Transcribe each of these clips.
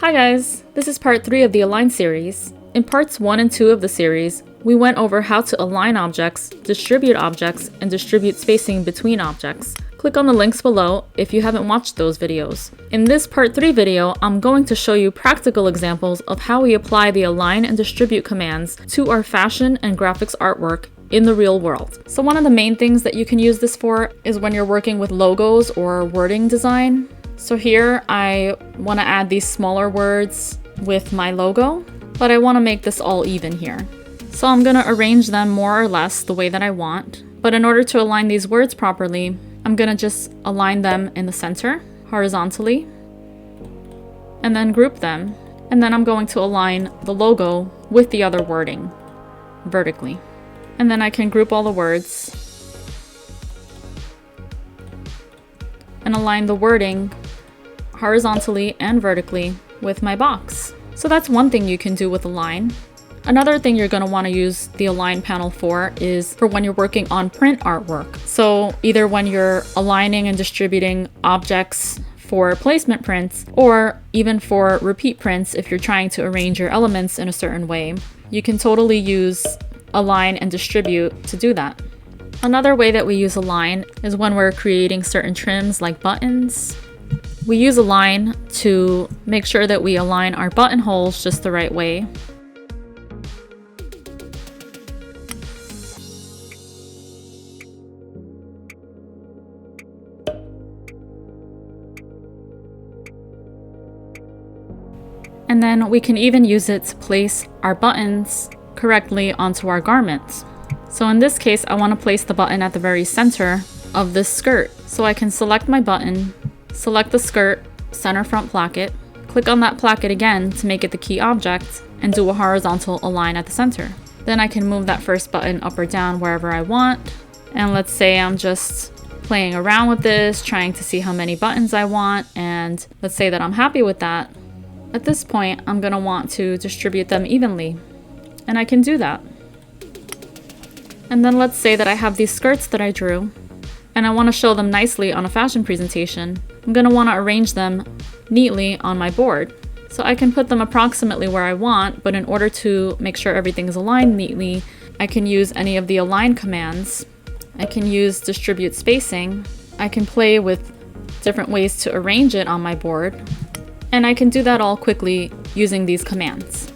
Hi guys, this is part 3 of the Align series. In parts 1 and 2 of the series, we went over how to align objects, and distribute spacing between objects. Click on the links below if you haven't watched those videos. In this part 3 video, I'm going to show you practical examples of how we apply the align and distribute commands to our fashion and graphics artwork in the real world. So one of the main things that you can use this for is when you're working with logos or wording design. So here I want to add these smaller words with my logo, but I want to make this all even here. So I'm going to arrange them more or less the way that I want. But in order to align these words properly, I'm going to just align them in the center horizontally and then group them. And then I'm going to align the logo with the other wording vertically. And then I can group all the words and align the wording horizontally and vertically with my box. So that's one thing you can do with Align. Another thing you're going to want to use the Align panel for is for when you're working on print artwork. So either when you're aligning and distributing objects for placement prints, or even for repeat prints if you're trying to arrange your elements in a certain way. You can totally use Align and distribute to do that. Another way that we use Align is when we're creating certain trims like buttons. We use Align to make sure that we align our buttonholes just the right way. And then we can even use it to place our buttons correctly onto our garments. So in this case, I want to place the button at the very center of this skirt. So I can select my button, select the skirt, center front placket, click on that placket again to make it the key object, and do a horizontal align at the center. Then I can move that first button up or down wherever I want. And let's say I'm just playing around with this, trying to see how many buttons I want, and let's say that I'm happy with that. At this point, I'm going to want to distribute them evenly, and I can do that. And then let's say that I have these skirts that I drew, and I want to show them nicely on a fashion presentation. I'm going to want to arrange them neatly on my board. So I can put them approximately where I want, but in order to make sure everything is aligned neatly, I can use any of the align commands. I can use distribute spacing. I can play with different ways to arrange it on my board. And I can do that all quickly using these commands.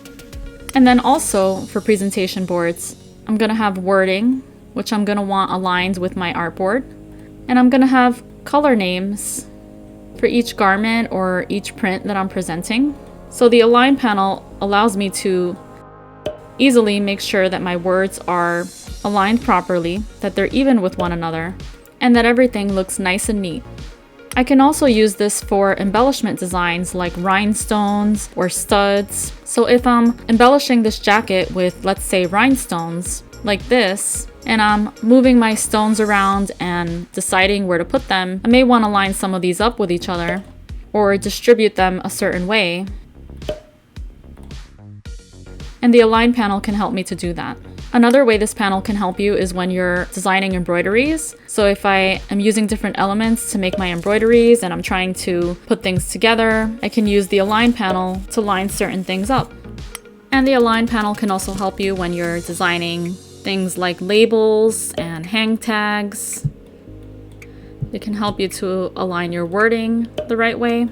And then also for presentation boards, I'm going to have wording, which I'm going to want aligned with my artboard. And I'm going to have color names for each garment or each print that I'm presenting. So the Align panel allows me to easily make sure that my words are aligned properly, that they're even with one another, and that everything looks nice and neat. I can also use this for embellishment designs like rhinestones or studs. So if I'm embellishing this jacket with, let's say, rhinestones like this, and I'm moving my stones around and deciding where to put them, I may want to line some of these up with each other or distribute them a certain way. And the Align panel can help me to do that. Another way this panel can help you is when you're designing embroideries. So if I am using different elements to make my embroideries and I'm trying to put things together, I can use the Align panel to line certain things up. And the Align panel can also help you when you're designing things like labels and hang tags. It can help you to align your wording the right way.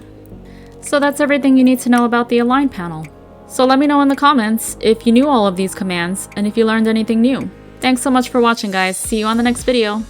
So that's everything you need to know about the Align panel. So let me know in the comments if you knew all of these commands and if you learned anything new. Thanks so much for watching, guys. See you on the next video.